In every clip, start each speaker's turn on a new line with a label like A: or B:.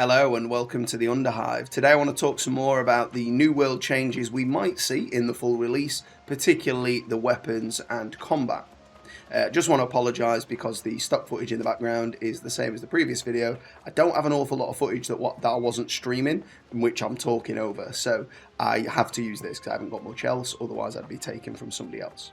A: Hello and welcome to the Underhive. Today I want to talk some more about the new world changes we might see in the full release, particularly the weapons and combat. Just want to apologise because the stock footage in the background is the same as the previous video. I don't have an awful lot of footage that I wasn't streaming, in which I'm talking over, so I have to use this because I haven't got much else, otherwise I'd be taken from somebody else.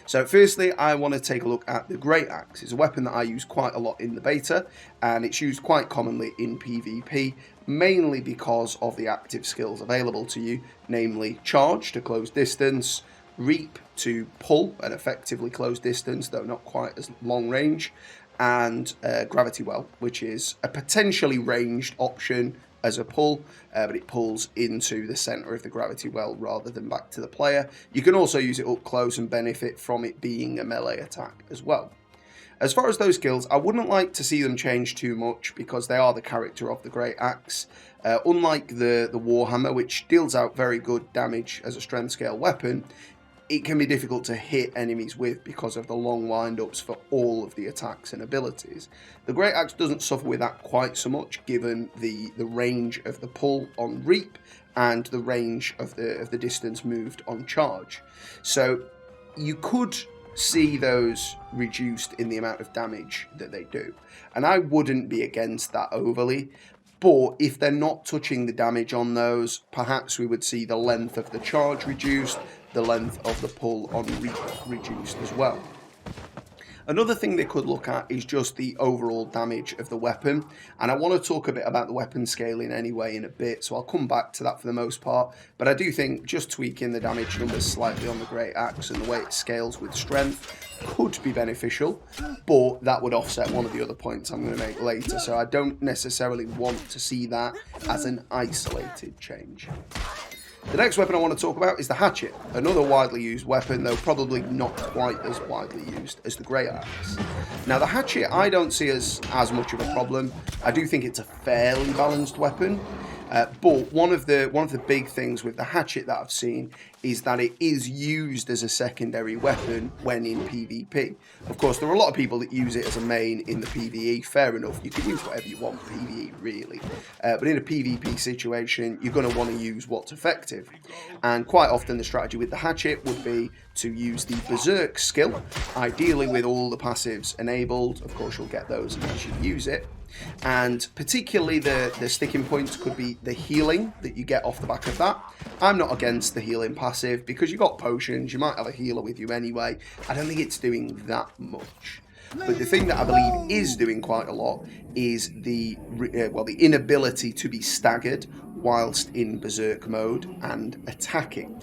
A: So firstly, I want to take a look at the Great Axe. It's a weapon that I use quite a lot in the beta, and it's used quite commonly in PvP, mainly because of the active skills available to you, namely Charge to close distance, Reap to pull at effectively close distance, though not quite as long range, and Gravity Well, which is a potentially ranged option as a pull, but it pulls into the center of the gravity well rather than back to the player. You can also use it up close and benefit from it being a melee attack as well. As far as those skills, I wouldn't like to see them change too much because they are the character of the Great Axe. Unlike the Warhammer, which deals out very good damage as a strength scale weapon, it can be difficult to hit enemies with because of the long wind-ups for all of the attacks and abilities. The Great Axe doesn't suffer with that quite so much, given the range of the pull on Reap and the range of the distance moved on Charge. So you could see those reduced in the amount of damage that they do, and I wouldn't be against that overly. But if they're not touching the damage on those, perhaps we would see the length of the charge reduced, the length of the pull on Reap reduced as well. Another thing they could look at is just the overall damage of the weapon, and I want to talk a bit about the weapon scaling anyway in a bit, so I'll come back to that for the most part, but I do think just tweaking the damage numbers slightly on the Great Axe and the way it scales with strength could be beneficial, but that would offset one of the other points I'm going to make later, so I don't necessarily want to see that as an isolated change. The next weapon I want to talk about is the hatchet, another widely used weapon, though probably not quite as widely used as the Great Axe. Now the hatchet I don't see as much of a problem. I do think it's a fairly balanced weapon, but one of the big things with the hatchet that I've seen is that it is used as a secondary weapon when in PvP. Of course, there are a lot of people that use it as a main in the PvE, fair enough, you can use whatever you want PvE really, but in a PvP situation you're going to want to use what's effective, and quite often the strategy with the hatchet would be to use the Berserk skill, ideally with all the passives enabled. Of course you'll get those as you use it, and particularly the sticking points could be the healing that you get off the back of that. I'm not against the healing passive because you got potions, you might have a healer with you anyway. I don't think it's doing that much. But the thing that I believe is doing quite a lot is the inability to be staggered whilst in Berserk mode and attacking.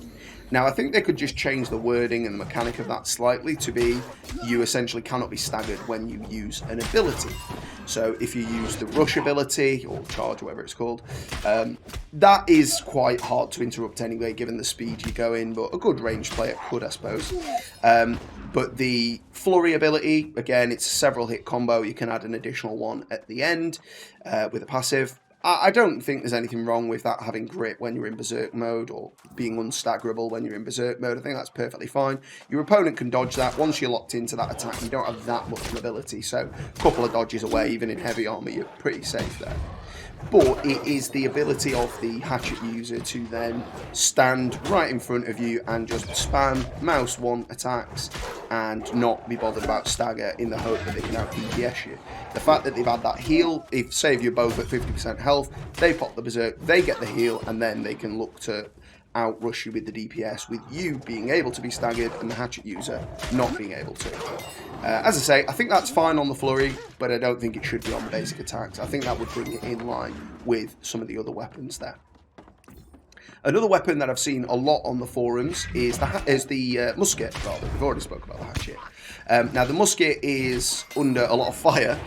A: Now I think they could just change the wording and the mechanic of that slightly to be you essentially cannot be staggered when you use an ability. So if you use the rush ability or charge, whatever it's called, that is quite hard to interrupt anyway given the speed you go in, but a good ranged player could, I suppose. But the flurry ability, again, it's a several hit combo. You can add an additional one at the end with a passive. I don't think there's anything wrong with that having grit when you're in Berserk mode or being unstaggerable when you're in Berserk mode. I think that's perfectly fine. Your opponent can dodge that. Once you're locked into that attack, you don't have that much ability. So a couple of dodges away, even in heavy armor, you're pretty safe there. But it is the ability of the hatchet user to then stand right in front of you and just spam mouse 1 attacks and not be bothered about stagger in the hope that they can out DPS you. The fact that they've had that heal, if say if you're both at 50% health, they pop the Berserk, they get the heal, and then they can look to outrush you with the DPS, with you being able to be staggered and the hatchet user not being able to. As I say, I think that's fine on the flurry, but I don't think it should be on the basic attacks. I think that would bring it in line with some of the other weapons there. Another weapon that I've seen a lot on the forums is the musket, rather. We've already spoken about the hatchet. Now, the musket is under a lot of fire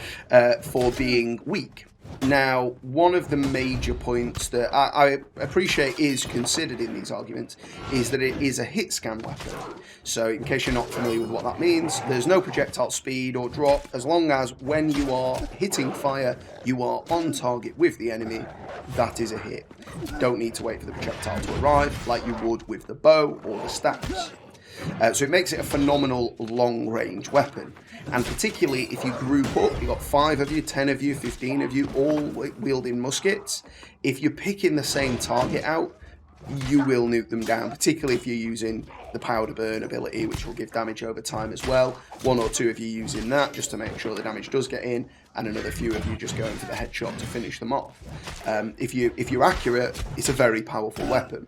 A: for being weak. Now, one of the major points that I appreciate is considered in these arguments is that it is a hit scan weapon. So, in case you're not familiar with what that means, there's no projectile speed or drop as long as when you are hitting fire, you are on target with the enemy. That is a hit. You don't need to wait for the projectile to arrive like you would with the bow or the staves. So it makes it a phenomenal long-range weapon. And particularly if you group up, you've got 5 of you, 10 of you, 15 of you, all wielding muskets. If you're picking the same target out, you will nuke them down, particularly if you're using the powder burn ability, which will give damage over time as well. 1 or 2 of you using that just to make sure the damage does get in, and another few of you just going for the headshot to finish them off. If you're accurate, it's a very powerful weapon.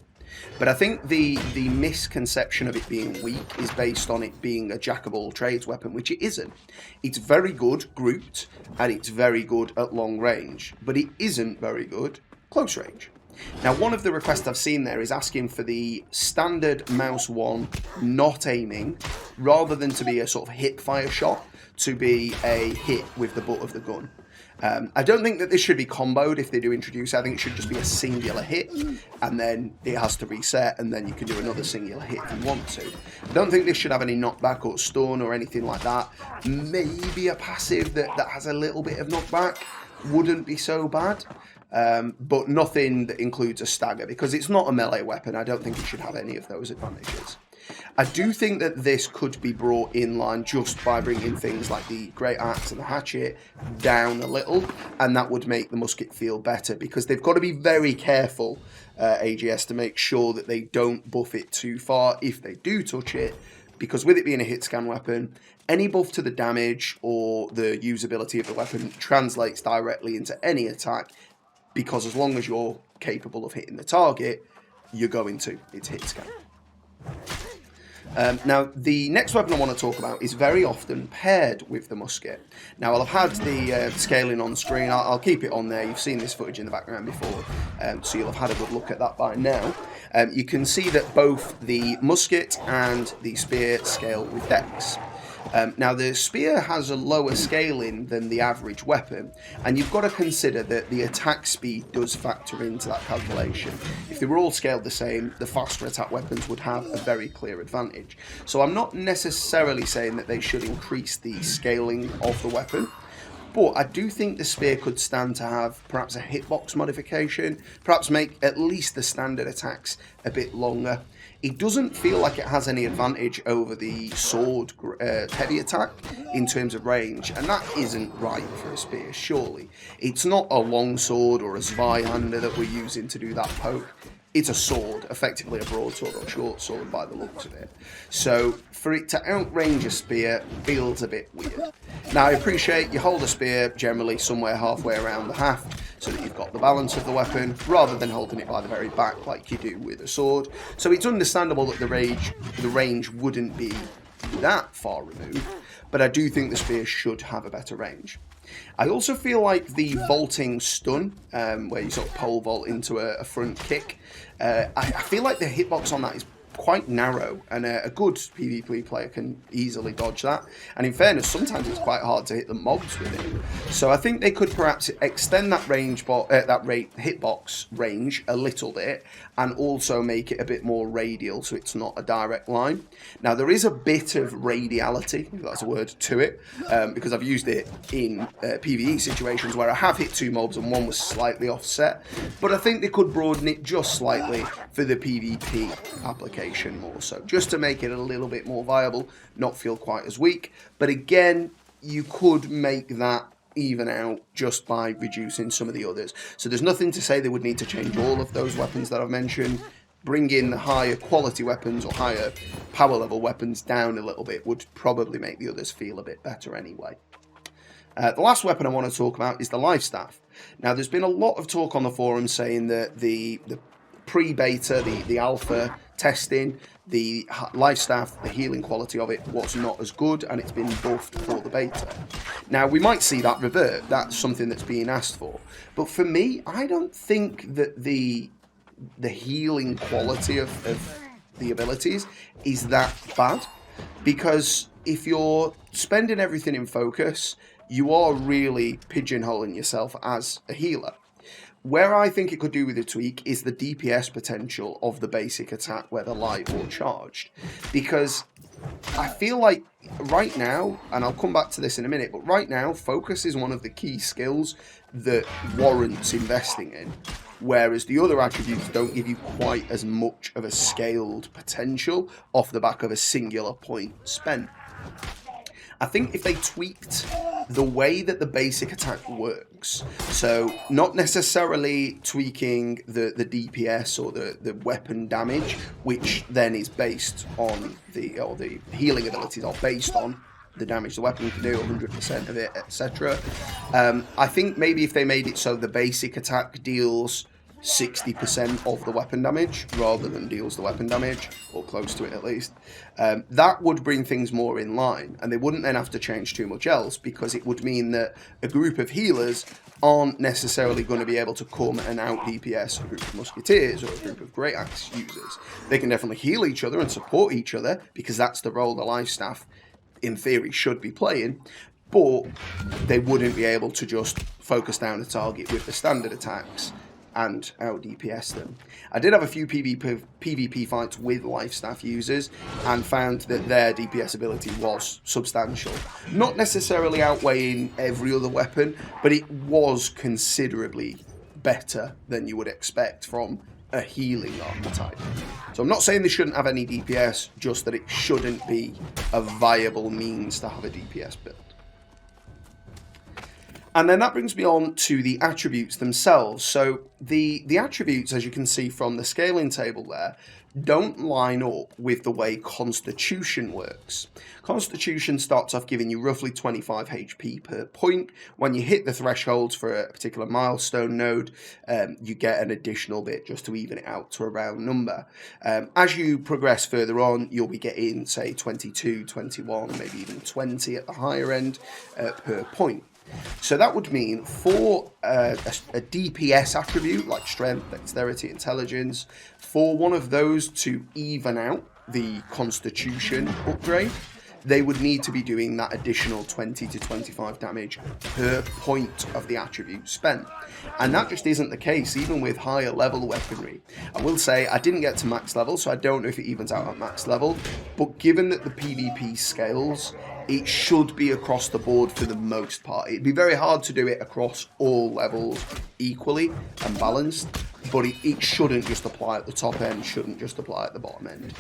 A: But I think the misconception of it being weak is based on it being a jack-of-all-trades weapon, which it isn't. It's very good grouped, and it's very good at long range, but it isn't very good close range. Now, one of the requests I've seen there is asking for the standard mouse 1 not aiming, rather than to be a sort of hip-fire shot, to be a hit with the butt of the gun. I don't think that this should be comboed if they do introduce it. I think it should just be a singular hit, and then it has to reset, and then you can do another singular hit if you want to. I don't think this should have any knockback or stun or anything like that. Maybe a passive that has a little bit of knockback wouldn't be so bad. But nothing that includes a stagger, because it's not a melee weapon. I don't think it should have any of those advantages. I do think that this could be brought in line just by bringing things like the great axe and the hatchet down a little, and that would make the musket feel better, because they've got to be very careful, AGS, to make sure that they don't buff it too far if they do touch it, because with it being a hit scan weapon, any buff to the damage or the usability of the weapon translates directly into any attack, because as long as you're capable of hitting the target, you're going to. It's hit scan. Now, the next weapon I want to talk about is very often paired with the musket. Now, I'll have had the scaling on screen. I'll keep it on there. You've seen this footage in the background before, so you'll have had a good look at that by now. You can see that both the musket and the spear scale with dex. Now, the spear has a lower scaling than the average weapon, and you've got to consider that the attack speed does factor into that calculation. If they were all scaled the same, the faster attack weapons would have a very clear advantage. So I'm not necessarily saying that they should increase the scaling of the weapon, but I do think the spear could stand to have perhaps a hitbox modification, perhaps make at least the standard attacks a bit longer. It doesn't feel like it has any advantage over the sword heavy attack in terms of range, and that isn't right for a spear, surely. It's not a long sword or a Zweihander that we're using to do that poke. It's a sword, effectively a broadsword or short sword by the looks of it. So for it to outrange a spear feels a bit weird. Now, I appreciate you hold a spear generally somewhere halfway around the haft, so that you've got the balance of the weapon, rather than holding it by the very back like you do with a sword. So it's understandable that the range wouldn't be that far removed, but I do think the spear should have a better range. I also feel like the vaulting stun, where you sort of pole vault into a front kick, I feel like the hitbox on that is quite narrow, and a good PvP player can easily dodge that. And in fairness, sometimes it's quite hard to hit the mobs with it. So I think they could perhaps extend that hitbox range a little bit, and also make it a bit more radial, so it's not a direct line. Now, there is a bit of radiality, if that's a word, to it, because I've used it in PvE situations where I have hit 2 mobs and one was slightly offset. But I think they could broaden it just slightly for the PvP application more so, just to make it a little bit more viable, not feel quite as weak. But again, you could make that even out just by reducing some of the others. So there's nothing to say they would need to change all of those weapons that I've mentioned. Bring in the higher quality weapons or higher power level weapons down a little bit would probably make the others feel a bit better anyway. The last weapon I want to talk about is the life staff. Now, there's been a lot of talk on the forums saying that the pre-beta, the alpha testing, the life staff, the healing quality of it was not as good, and it's been buffed for the beta. Now, we might see that revert. That's something that's being asked for. But for me, I don't think that the healing quality of the abilities is that bad, because if you're spending everything in focus, you are really pigeonholing yourself as a healer. Where I think it could do with a tweak is the DPS potential of the basic attack, whether light or charged. Because I feel like right now, and I'll come back to this in a minute, but right now, focus is one of the key skills that warrants investing in. whereas the other attributes don't give you quite as much of a scaled potential off the back of a singular point spent. I think if they tweaked the way that the basic attack works, so not necessarily tweaking the DPS or the weapon damage, which then is based on the healing abilities are based on the damage the weapon can do, 100% of it, etc. I think maybe if they made it so the basic attack deals 60% of the weapon damage rather than deals the weapon damage, or close to it at least, that would bring things more in line, and they wouldn't then have to change too much else, because it would mean that a group of healers aren't necessarily going to be able to come and out DPS a group of musketeers or a group of great axe users. They can definitely heal each other and support each other, because that's the role the life staff in theory should be playing, but they wouldn't be able to just focus down a target with the standard attacks and out DPS them. I did have a few PvP fights with life staff users and found that their DPS ability was substantial. Not necessarily outweighing every other weapon, but it was considerably better than you would expect from a healing archetype. So I'm not saying they shouldn't have any DPS, just that it shouldn't be a viable means to have a DPS build. And then that brings me on to the attributes themselves. So the attributes, as you can see from the scaling table there, don't line up with the way Constitution works. Constitution starts off giving you roughly 25 HP per point. When you hit the thresholds for a particular milestone node, you get an additional bit just to even it out to a round number. As you progress further on, you'll be getting, say, 22, 21, maybe even 20 at the higher end per point. So that would mean for a DPS attribute like strength, dexterity, intelligence, for one of those to even out the Constitution upgrade, they would need to be doing that additional 20 to 25 damage per point of the attribute spent. And that just isn't the case, even with higher level weaponry. I will say, I didn't get to max level, so I don't know if it evens out at max level, but given that the PvP scales, it should be across the board for the most part. It'd be very hard to do it across all levels equally and balanced, but it shouldn't just apply at the top end, shouldn't just apply at the bottom end.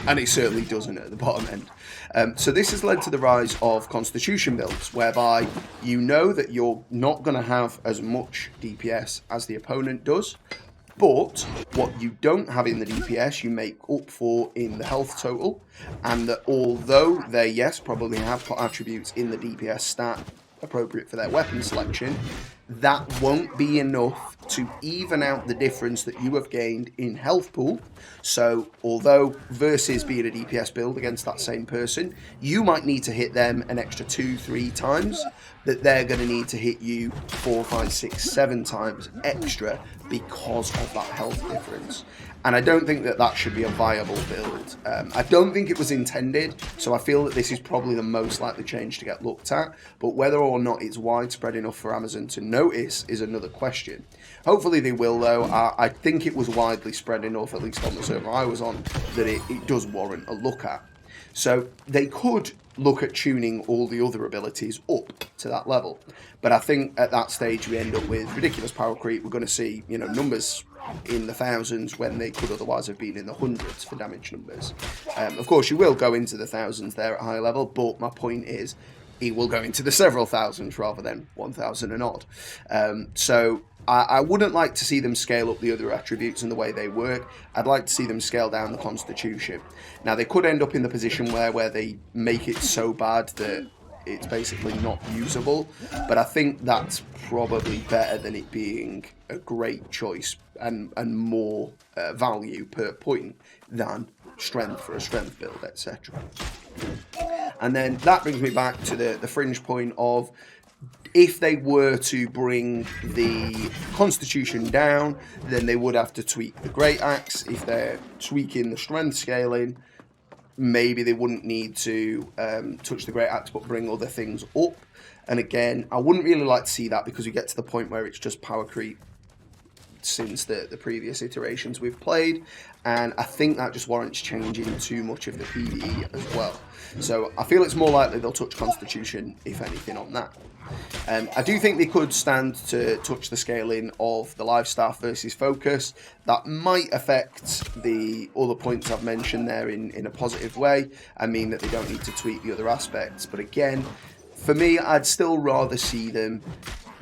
A: And it certainly doesn't at the bottom end. So this has led to the rise of Constitution builds, whereby you know that you're not going to have as much DPS as the opponent does, but what you don't have in the DPS, you make up for in the health total, and that although they, yes, probably have put attributes in the DPS stat appropriate for their weapon selection, that won't be enough to even out the difference that you have gained in health pool. So although versus being a DPS build against that same person, you might need to hit them an extra 2-3 times, that they're going to need to hit you 4, 5, 6, 7 times extra because of that health difference. And I don't think that that should be a viable build. I don't think it was intended, so I feel that this is probably the most likely change to get looked at, but whether or not it's widespread enough for Amazon to notice is another question. Hopefully they will, though. I think it was widely spread enough, at least on the server I was on, that it does warrant a look at. So they could look at tuning all the other abilities up to that level, but I think at that stage we end up with ridiculous power creep. We're going to see, you know, numbers in the thousands when they could otherwise have been in the hundreds for damage numbers. Of course, you will go into the thousands there at high level, but my point is, it will go into the several thousands rather than 1,000 and odd. So I wouldn't like to see them scale up the other attributes and the way they work. I'd like to see them scale down the Constitution. Now, they could end up in the position where they make it so bad that it's basically not usable, but I think that's probably better than it being a great choice and more value per point than strength for a strength build, etc. And then that brings me back to the fringe point of, if they were to bring the Constitution down, then they would have to tweak the Great Axe. If they're tweaking the strength scaling, maybe they wouldn't need to touch the Great Axe but bring other things up. And again, I wouldn't really like to see that, because we get to the point where it's just power creep since the previous iterations we've played, and I think that just warrants changing too much of the PvE as well. So I feel it's more likely they'll touch Constitution, if anything, on that. I do think they could stand to touch the scaling of the life staff versus focus. That might affect the other points I've mentioned there in a positive way, and mean that they don't need to tweak the other aspects. But again, for me, I'd still rather see them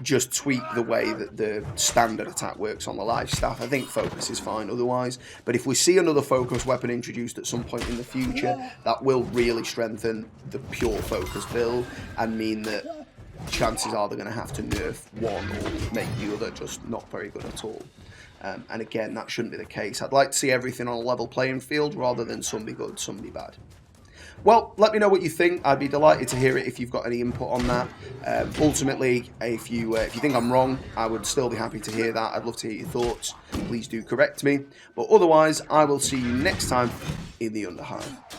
A: just tweak the way that the standard attack works on the life staff. I think focus is fine otherwise, but if we see another focus weapon introduced at some point in the future, that will really strengthen the pure focus build and mean that chances are they're going to have to nerf one or make the other just not very good at all. And again, that shouldn't be the case. I'd like to see everything on a level playing field rather than some be good, some be bad. Well, let me know what you think. I'd be delighted to hear it if you've got any input on that. Ultimately, if you think I'm wrong, I would still be happy to hear that. I'd love to hear your thoughts. Please do correct me. But otherwise, I will see you next time in the Underhive.